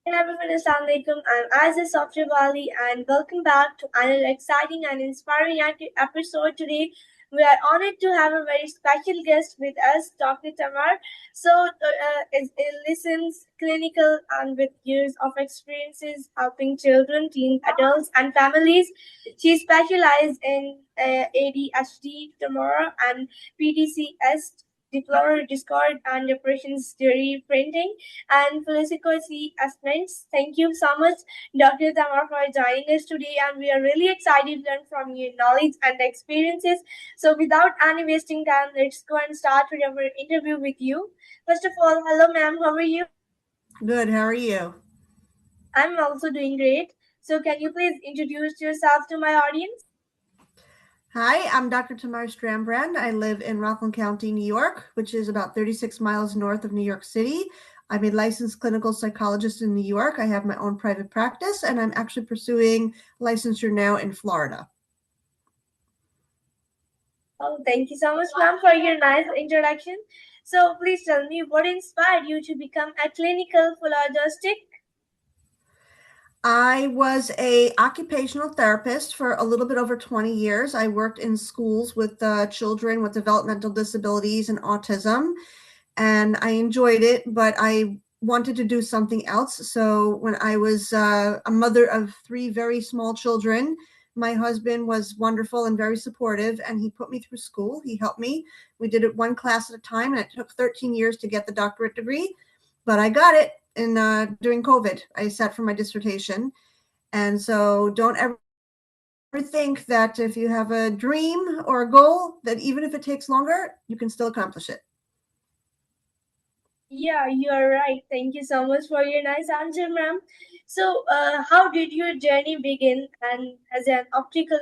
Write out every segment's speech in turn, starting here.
Hey everyone, Assalamualaikum. I'm Aziz Bali and welcome back to another exciting and inspiring episode today. We are honored to have a very special guest with us, Dr. Tamar. Is listens clinical and with years of experiences helping children, teen adults, and families. She specialized in ADHD, Tamar, and PTCS, Deplorer Discord, and Depression's theory printing and Felicity Aspirants. Thank you so much, Dr. Tamar, for joining us today. And we are really excited to learn from your knowledge and experiences. So, without any wasting time, let's go and start with our interview with you. First of all, hello, ma'am. How are you? Good. How are you? I'm also doing great. So, can you please introduce yourself to my audience? Hi, I'm Dr. Tamar Strambrand. I live in Rockland County, New York, which is about 36 miles north of New York City. I'm a licensed clinical psychologist in New York. I have my own private practice, and I'm actually pursuing licensure now in Florida. Oh, thank you so much, ma'am, for your nice introduction. So, please tell me what inspired you to become a clinical philologist. I was a occupational therapist for a little bit over 20 years. I worked in schools with children with developmental disabilities and autism, and I enjoyed it, but I wanted to do something else. So when I was a mother of three very small children, my husband was wonderful and very supportive, and he put me through school. He helped me. We did it one class at a time, and it took 13 years to get the doctorate degree, but I got it in during COVID. I sat for my dissertation, and so don't ever think that if you have a dream or a goal, that even if it takes longer, you can still accomplish it. Yeah, you are right. Thank you so much for your nice answer, ma'am. So, how did your journey begin and as an optical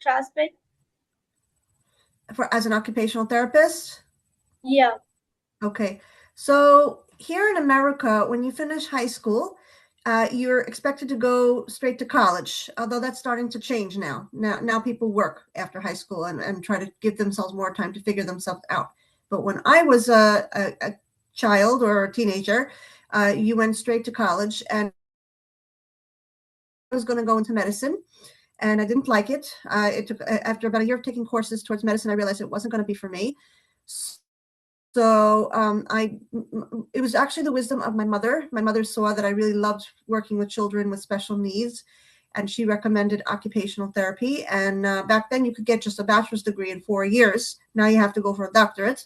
aspect? For as an occupational therapist. Yeah. Okay. So here in America, when you finish high school, you're expected to go straight to college, although that's starting to change now. Now people work after high school and try to give themselves more time to figure themselves out. But when I was a child or a teenager, you went straight to college, and I was going to go into medicine, and I didn't like it. It took after about a year of taking courses towards medicine, I realized it wasn't going to be for me. So it was actually the wisdom of my mother. My mother saw that I really loved working with children with special needs, and she recommended occupational therapy. And back then, you could get just a bachelor's degree in 4 years. Now you have to go for a doctorate.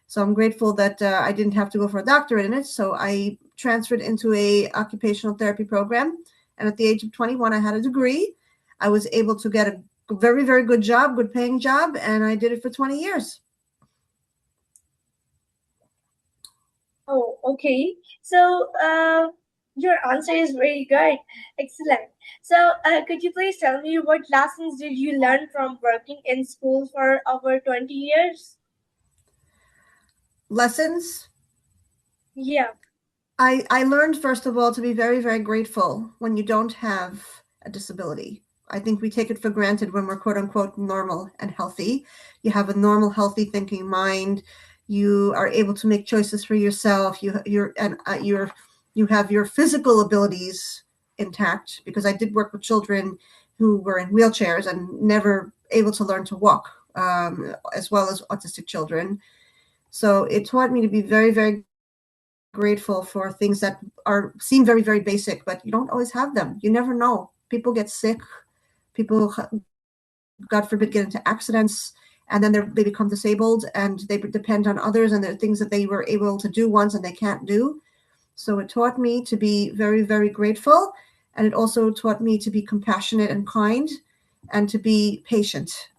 So I'm grateful that I didn't have to go for a doctorate in it. So I transferred into a occupational therapy program, and at the age of 21, I had a degree. I was able to get a very, very good job, good paying job, and I did it for 20 years. Oh, okay. So, your answer is very good. Excellent. So, could you please tell me what lessons did you learn from working in school for over 20 years? Lessons. Yeah. I learned, first of all, to be very, very grateful when you don't have a disability. I think we take it for granted when we're quote unquote normal and healthy. You have a normal, healthy thinking mind. You are able to make choices for yourself. You have your physical abilities intact, because I did work with children who were in wheelchairs and never able to learn to walk, as well as autistic children. So it taught me to be very, very grateful for things that are seem very, very basic, but you don't always have them. You never know. People get sick. People, God forbid, get into accidents, and then they become disabled, and they depend on others, and there are things that they were able to do once and they can't do. So it taught me to be very, very grateful, and it also taught me to be compassionate and kind, and to be patient.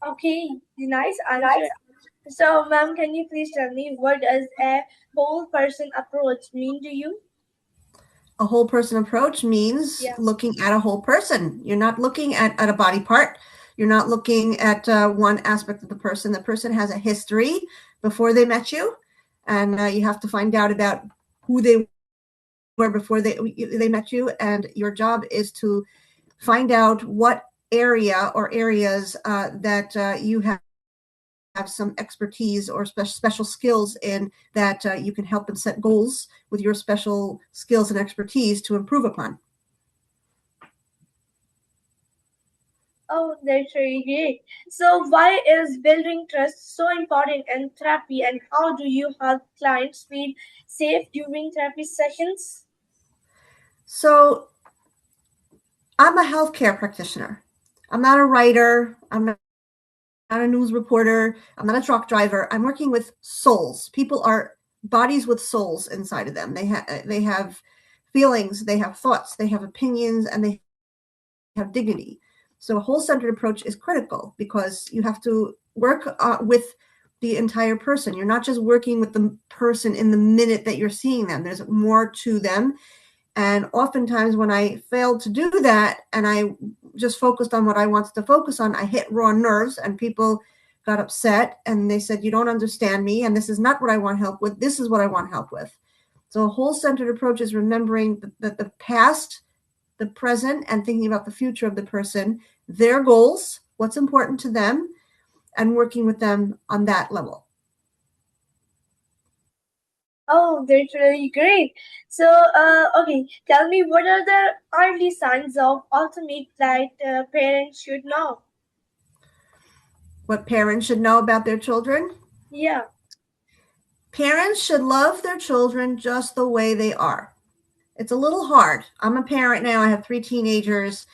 Okay. Nice answer. So, ma'am, can you please tell me what does a whole person approach mean to you? A whole person approach means Yeah. looking at a whole person. You're not looking at a body part. You're not looking at one aspect of the person. The person has a history before they met you, and you have to find out about who they were before they met you. And your job is to find out what area or areas that you have have some expertise or special skills in that you can help them set goals with your special skills and expertise to improve upon. Oh, that's really great. So, why is building trust so important in therapy, and how do you help clients feel safe during therapy sessions? So I'm a healthcare practitioner. I'm not a writer. I'm not a news reporter. I'm not a truck driver. I'm working with souls. People are bodies with souls inside of them. They have feelings, they have thoughts, they have opinions, and they have dignity. So a whole-centered approach is critical because you have to work with the entire person. You're not just working with the person in the minute that you're seeing them. There's more to them. And oftentimes when I failed to do that and I just focused on what I wanted to focus on, I hit raw nerves and people got upset and they said, you don't understand me and this is not what I want help with. This is what I want help with. So a whole-centered approach is remembering that the past, the present, and thinking about the future of the person, their goals, what's important to them, and working with them on that level. Oh, that's really great. So, okay, tell me what are the early signs of autism that parents should know? What parents should know about their children? Yeah. Parents should love their children just the way they are. It's a little hard. I'm a parent now. I have 3 teenagers,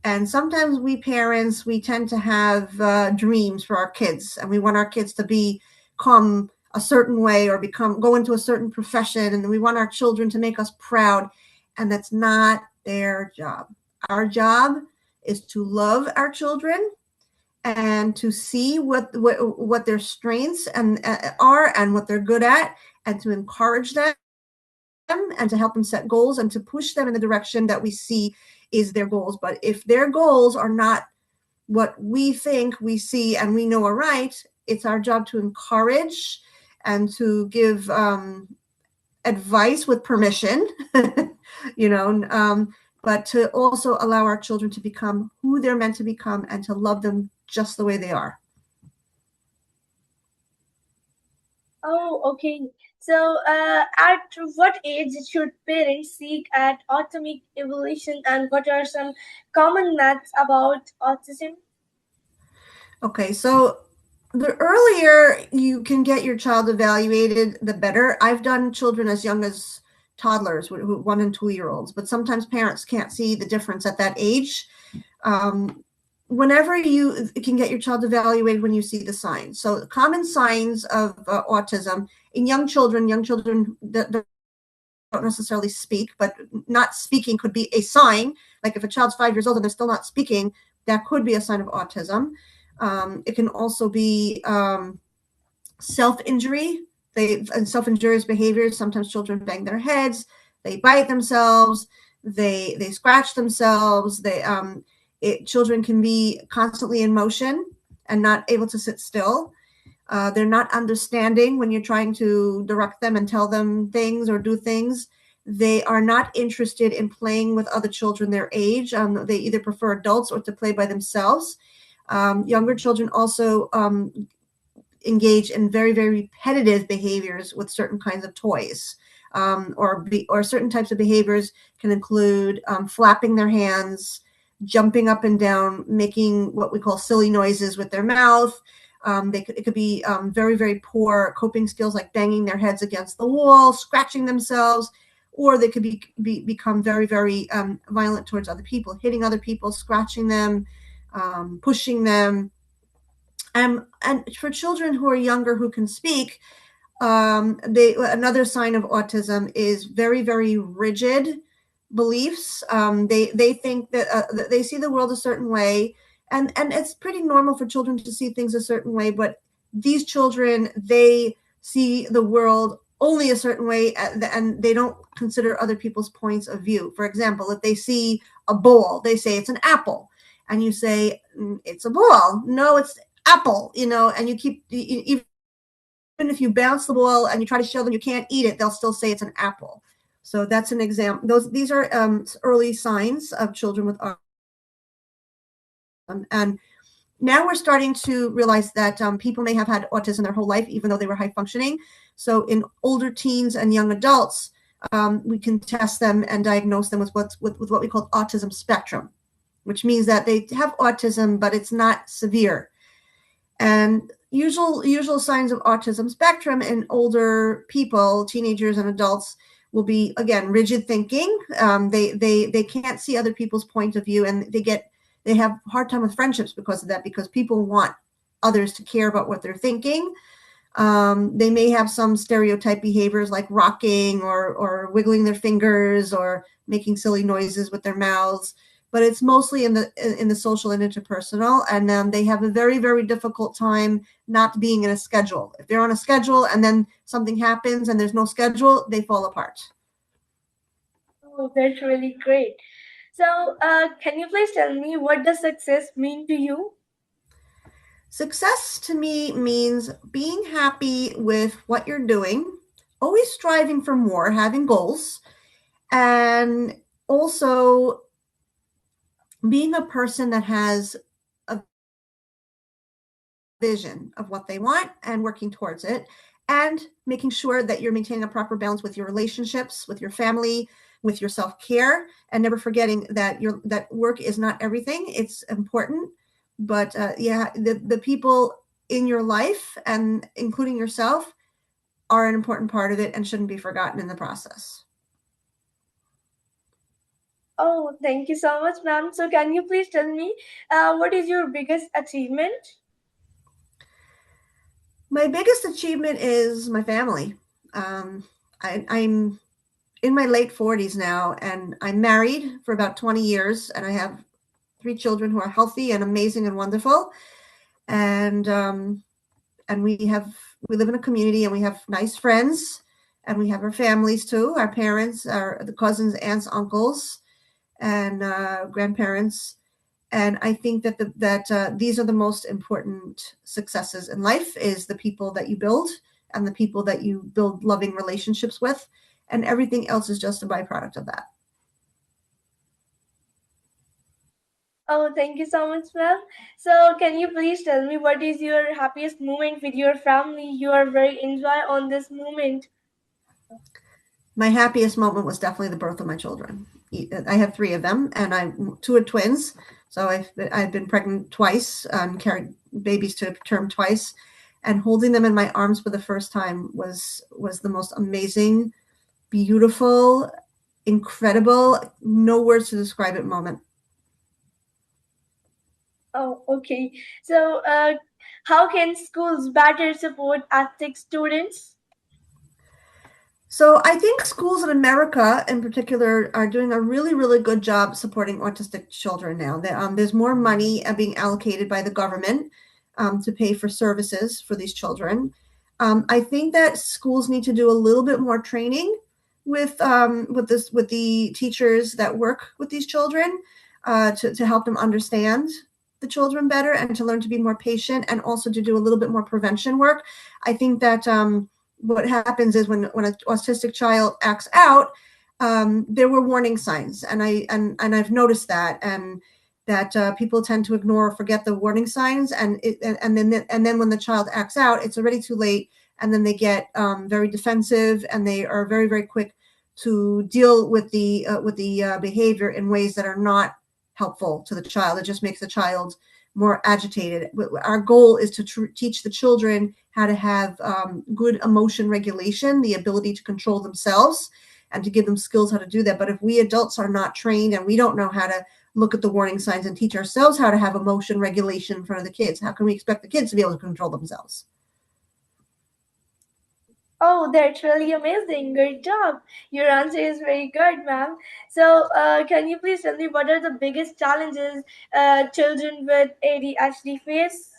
and sometimes we parents we tend to have dreams for our kids, and we want our kids to become a certain way or become go into a certain profession, and we want our children to make us proud, and that's not their job. Our job is to love our children and to see what their strengths and are and what they're good at, and to encourage them and to help them set goals and to push them in the direction that we see is their goals. But if their goals are not what we think we see and we know are right, it's our job to encourage and to give advice with permission, you know, but to also allow our children to become who they're meant to become and to love them just the way they are. Oh, okay. So, at what age should parents seek at autism evolution, and what are some common myths about autism? Okay, so the earlier you can get your child evaluated, the better. I've done children as young as toddlers, 1 and 2 year olds, but sometimes parents can't see the difference at that age. Whenever you can get your child evaluated when you see the signs. So common signs of autism in young children that don't necessarily speak, but not speaking could be a sign. Like if a child's 5 years old and they're still not speaking, that could be a sign of autism. It can also be self-injury. And self-injurious behaviors. Sometimes children bang their heads, they bite themselves, they scratch themselves. Children can be constantly in motion and not able to sit still. They're not understanding when you're trying to direct them and tell them things or do things. They are not interested in playing with other children their age. They either prefer adults or to play by themselves. Younger children also engage in very, very repetitive behaviors with certain kinds of toys. Or certain types of behaviors can include flapping their hands, jumping up and down, making what we call silly noises with their mouth. It could be very, very poor coping skills like banging their heads against the wall, scratching themselves, or they could become very, very violent towards other people, hitting other people, scratching them, pushing them. And for children who are younger who can speak, another sign of autism is very, very rigid beliefs. They think that they see the world a certain way, and it's pretty normal for children to see things a certain way. But these children, they see the world only a certain way, and they don't consider other people's points of view. For example, if they see a ball, they say it's an apple, and you say it's a ball. No, it's apple. And you keep even if you bounce the ball and you try to show them you can't eat it, they'll still say it's an apple. So that's an example. These are early signs of children with autism. And Now we're starting to realize that people may have had autism their whole life, even though they were high functioning. So in older teens and young adults, we can test them and diagnose them with what we call autism spectrum, which means that they have autism, but it's not severe. And usual signs of autism spectrum in older people, teenagers and adults, will be, again, rigid thinking. They can't see other people's point of view, and they have a hard time with friendships because of that, because people want others to care about what they're thinking. They may have some stereotype behaviors like rocking or wiggling their fingers or making silly noises with their mouths, but it's mostly in the social and interpersonal. And they have a very, very difficult time not being in a schedule. If they're on a schedule and then something happens and there's no schedule, they fall apart. Oh, that's really great. So, can you please tell me what does success mean to you? Success to me means being happy with what you're doing, always striving for more, having goals, and also being a person that has a vision of what they want and working towards it, and making sure that you're maintaining a proper balance with your relationships, with your family, with your self-care, and never forgetting that that work is not everything. It's important, but yeah, the people in your life, and including yourself, are an important part of it and shouldn't be forgotten in the process. Oh, thank you so much, ma'am. So, can you please tell me what is your biggest achievement? My biggest achievement is my family. I'm in my late 40s now, and I'm married for about 20 years, and I have 3 children who are healthy and amazing and wonderful. And and we live in a community, and we have nice friends, and we have our families too, our parents, the cousins, aunts, uncles, and grandparents. And I think that these are the most important successes in life: is the people that you build and the people that you build loving relationships with, and everything else is just a byproduct of that. Oh, thank you so much, ma'am. So, can you please tell me what is your happiest moment with your family? You are very enjoy on this moment. My happiest moment was definitely the birth of my children. I have 3 of them, and two are twins. So I've been pregnant twice, carried babies to term twice, and holding them in my arms for the first time was the most amazing, beautiful, incredible, no words to describe it moment. Oh, okay. So, how can schools better support autistic students? So I think schools in America, in particular, are doing a really, really good job supporting autistic children now. There's more money being allocated by the government to pay for services for these children. I think that schools need to do a little bit more training with the teachers that work with these children to help them understand the children better and to learn to be more patient, and also to do a little bit more prevention work. I think that what happens is when an autistic child acts out, there were warning signs, and I've noticed that, and that people tend to ignore or forget the warning signs, and then when the child acts out, it's already too late, and then they get very defensive, and they are very, very quick to deal with the behavior in ways that are not helpful to the child. It just makes the child more agitated. Our goal is to teach the children how to have good emotion regulation, the ability to control themselves, and to give them skills how to do that. But if we adults are not trained and we don't know how to look at the warning signs and teach ourselves how to have emotion regulation in front of the kids, how can we expect the kids to be able to control themselves? Oh, that's really amazing. Good job. Your answer is very good, ma'am. So, can you please tell me what are the biggest challenges children with ADHD face?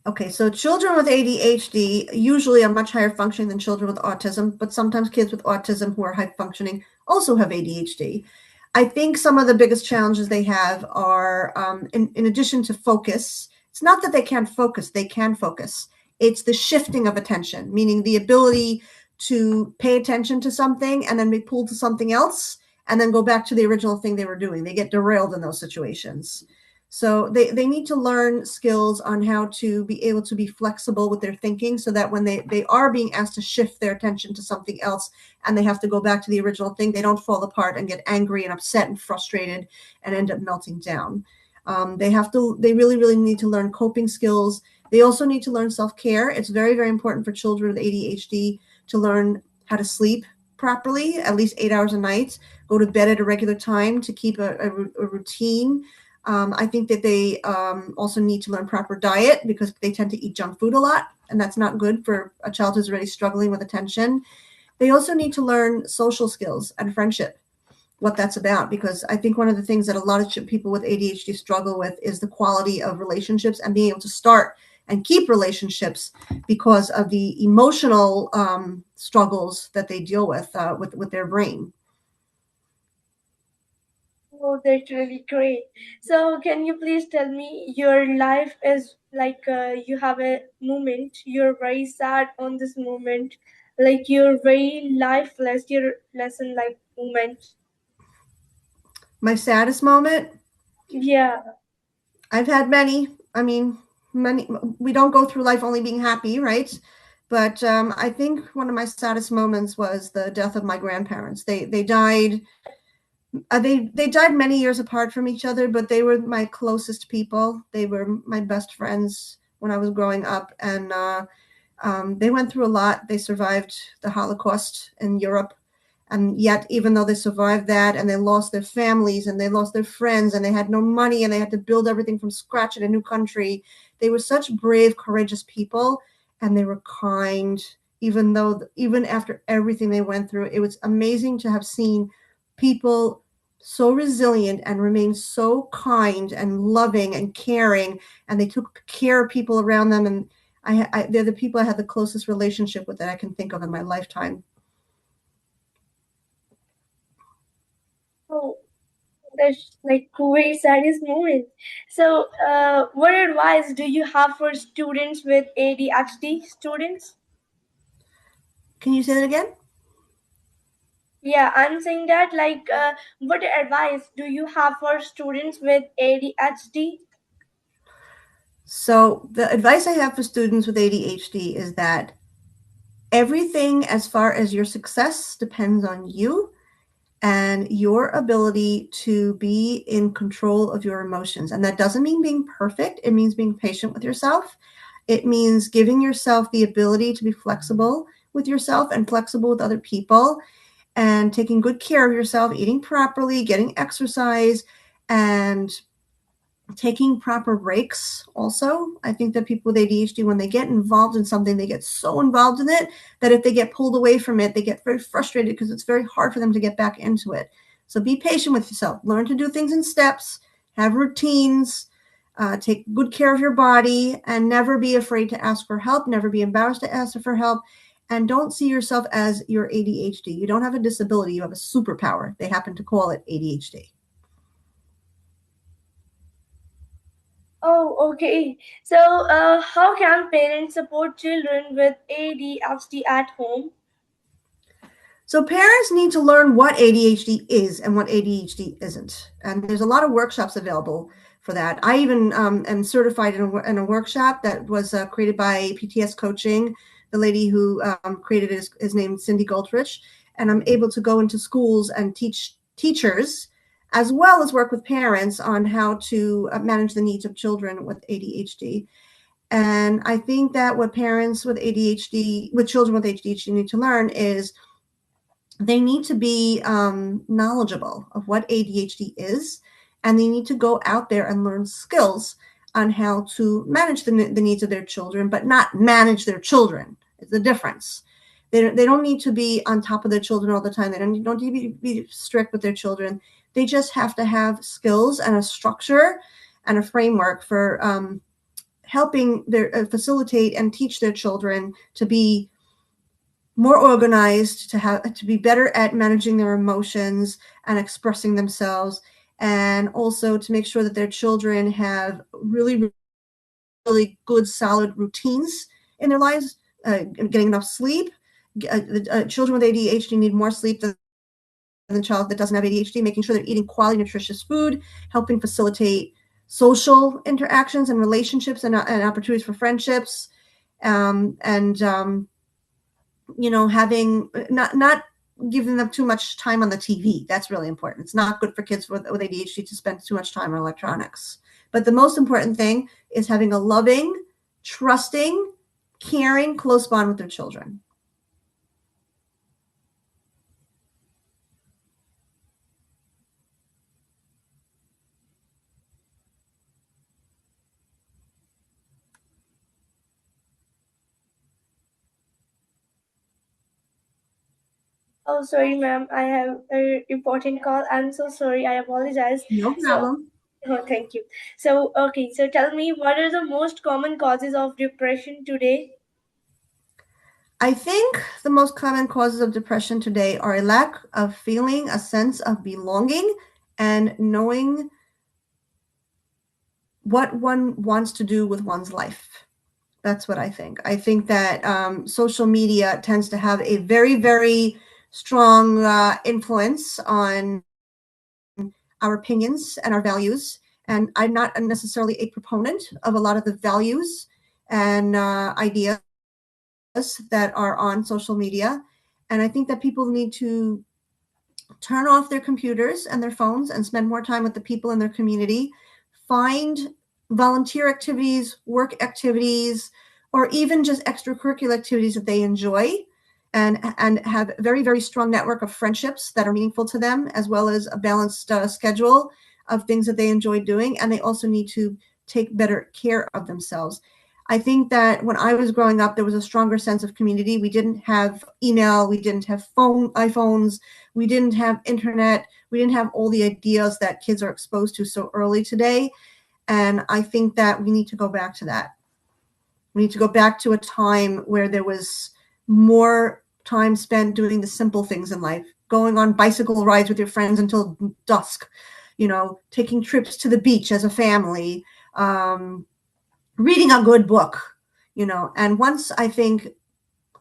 Okay, so children with ADHD usually are much higher functioning than children with autism, but sometimes kids with autism who are high functioning also have ADHD. I think some of the biggest challenges they have are, in addition to focus, it's not that they can't focus, they can focus. It's the shifting of attention, meaning the ability to pay attention to something and then be pulled to something else and then go back to the original thing they were doing. They get derailed in those situations. So they need to learn skills on how to be able to be flexible with their thinking so that when they are being asked to shift their attention to something else and they have to go back to the original thing, they don't fall apart and get angry and upset and frustrated and end up melting down. They really, really need to learn coping skills. They also need to learn self-care. It's very, very important for children with ADHD to learn how to sleep properly, at least 8 hours a night, go to bed at a regular time to keep a routine. I think that they also need to learn proper diet because they tend to eat junk food a lot, and that's not good for a child who's already struggling with attention. They also need to learn social skills and friendship, what that's about, because I think one of the things that a lot of people with ADHD struggle with is the quality of relationships and being able to start and keep relationships because of the emotional struggles that they deal with their brain. Oh, that's really great. So, can you please tell me your life is like you have a moment, you're very sad on this moment, like you're very lifeless, your lesson like moment. My saddest moment, Yeah. I've had many. I mean, many. We don't go through life only being happy, right? But I think one of my saddest moments was the death of my grandparents. They died. They died many years apart from each other, but they were my closest people. They were my best friends when I was growing up, and they went through a lot. They survived the Holocaust in Europe. And yet, even though they survived that and they lost their families and they lost their friends and they had no money and they had to build everything from scratch in a new country, they were such brave, courageous people, and they were kind. Even after everything they went through, it was amazing to have seen people so resilient and remain so kind and loving and caring, and they took care of people around them. And they're the people I had the closest relationship with that I can think of in my lifetime. Oh, that's like very saddest moment. So, what advice do you have for students with ADHD students? Can you say that again? Yeah, I'm saying that like, what advice do you have for students with ADHD? So, the advice I have for students with ADHD is that everything as far as your success depends on you and your ability to be in control of your emotions. And that doesn't mean being perfect, it means being patient with yourself. It means giving yourself the ability to be flexible with yourself and flexible with other people, and taking good care of yourself, eating properly, getting exercise, and taking proper breaks. Also, I think that people with ADHD, when they get involved in something, they get so involved in it that if they get pulled away from it, they get very frustrated because it's very hard for them to get back into it. So be patient with yourself. Learn to do things in steps, have routines, take good care of your body, and never be afraid to ask for help. Never be embarrassed to ask for help. And don't see yourself as your ADHD. You don't have a disability, you have a superpower. They happen to call it ADHD. Oh, okay. So, how can parents support children with ADHD at home? So parents need to learn what ADHD is and what ADHD isn't. And there's a lot of workshops available for that. I even am certified in a workshop that was created by PTS Coaching. The lady who created it is named Cindy Goldrich. And I'm able to go into schools and teach teachers as well as work with parents on how to manage the needs of children with ADHD. And I think that what parents with ADHD, with children with ADHD need to learn is they need to be knowledgeable of what ADHD is, and they need to go out there and learn skills on how to manage the needs of their children, but not manage their children. It's the difference. They don't need to be on top of their children all the time. They don't need to be strict with their children. They just have to have skills and a structure and a framework for helping their facilitate and teach their children to be more organized, to be better at managing their emotions and expressing themselves, and also to make sure that their children have really, really good solid routines in their lives, getting enough sleep. Children with ADHD need more sleep than the child that doesn't have ADHD, making sure they're eating quality nutritious food, helping facilitate social interactions and relationships and opportunities for friendships, and having not giving them too much time on the TV. That's really important. It's not good for kids with ADHD to spend too much time on electronics. But the most important thing is having a loving, trusting, caring, close bond with their children. Oh, sorry, ma'am. I have a important call. I'm so sorry. I apologize. No So, problem. oh, thank you. So, okay. So, tell me, what are the most common causes of depression today? I think the most common causes of depression today are a lack of feeling a sense of belonging and knowing what one wants to do with one's life. That's what I think. I think that social media tends to have a very, very strong influence on our opinions and our values. And I'm not necessarily a proponent of a lot of the values and ideas that are on social media. And I think that people need to turn off their computers and their phones and spend more time with the people in their community. Find volunteer activities, work activities, or even just extracurricular activities that they enjoy, and have a very, very strong network of friendships that are meaningful to them, as well as a balanced schedule of things that they enjoy doing. And they also need to take better care of themselves. I think that when I was growing up, there was a stronger sense of community. We didn't have email, we didn't have iPhones, we didn't have internet, we didn't have all the ideas that kids are exposed to so early today. And I think that we need to go back to that. We need to go back to a time where there was more time spent doing the simple things in life, going on bicycle rides with your friends until dusk, taking trips to the beach as a family, reading a good book, and once I think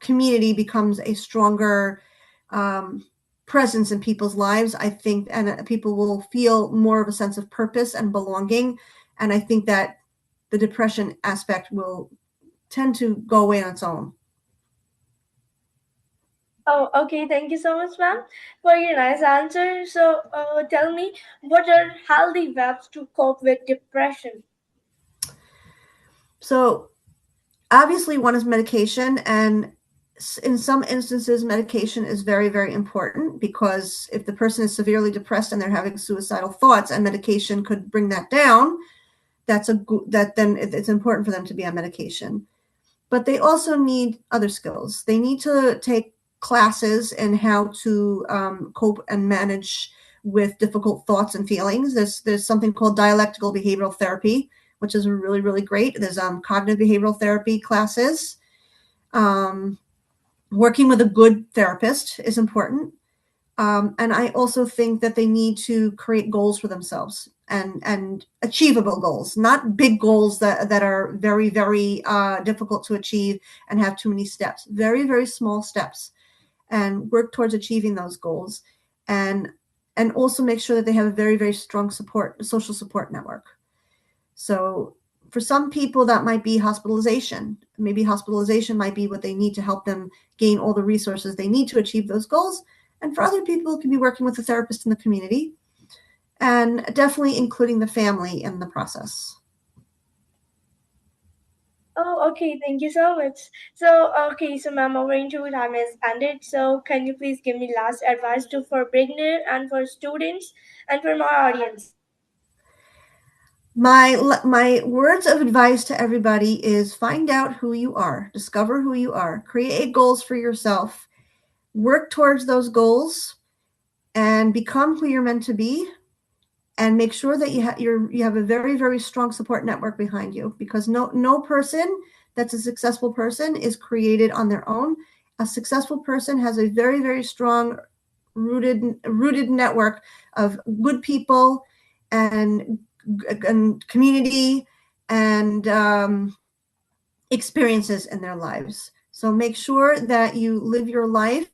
community becomes a stronger um, presence in people's lives, I think, and people will feel more of a sense of purpose and belonging. And I think that the depression aspect will tend to go away on its own. Oh, okay. Thank you so much, ma'am, for your nice answer. So, tell me, what are healthy ways to cope with depression? So, obviously, one is medication. And in some instances, medication is very, very important, because if the person is severely depressed and they're having suicidal thoughts, and medication could bring that down, then it's important for them to be on medication. But they also need other skills. They need to take classes in how to cope and manage with difficult thoughts and feelings. There's something called dialectical behavioral therapy, which is really, really great. There's cognitive behavioral therapy classes. Um, Working with a good therapist is important. And I also think that they need to create goals for themselves, and achievable goals, not big goals that are very, very difficult to achieve and have too many steps. Very, very small steps, and work towards achieving those goals, and and also make sure that they have a very, very strong social support network. So for some people, that might be hospitalization. Maybe hospitalization might be what they need to help them gain all the resources they need to achieve those goals. And for other people, it can be working with a therapist in the community, and definitely including the family in the process. Oh, okay. Thank you so much. So, okay. So, ma'am, our interview time is ended. So, can you please give me last advice to for beginner and for students and for my audience? My words of advice to everybody is: find out who you are, discover who you are, create goals for yourself, work towards those goals, and become who you're meant to be, and make sure that you have a very, very strong support network behind you, because no person that's a successful person is created on their own. A successful person has a very, very strong rooted network of good people, and community, and experiences in their lives. So make sure that you live your life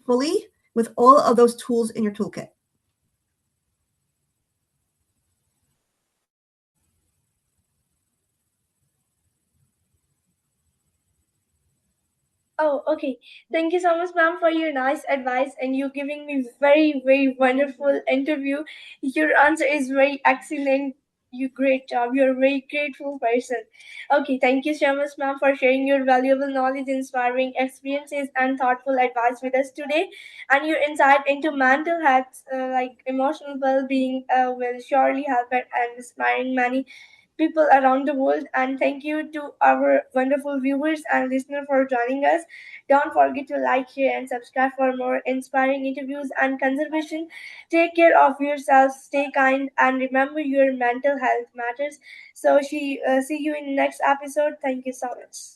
fully with all of those tools in your toolkit. Oh, okay. Thank you so much, ma'am, for your nice advice and you giving me very, very wonderful interview. Your answer is very excellent. You great job. You're a very grateful person. Okay, thank you so much, ma'am, for sharing your valuable knowledge, inspiring experiences, and thoughtful advice with us today. And your insight into mental health, like emotional well-being, will surely help and inspiring many people around the world. And thank you to our wonderful viewers and listeners for joining us. Don't forget to like, share, and subscribe for more inspiring interviews and conservation. Take care of yourself, stay kind, and remember your mental health matters. So, see you in next episode. Thank you so much.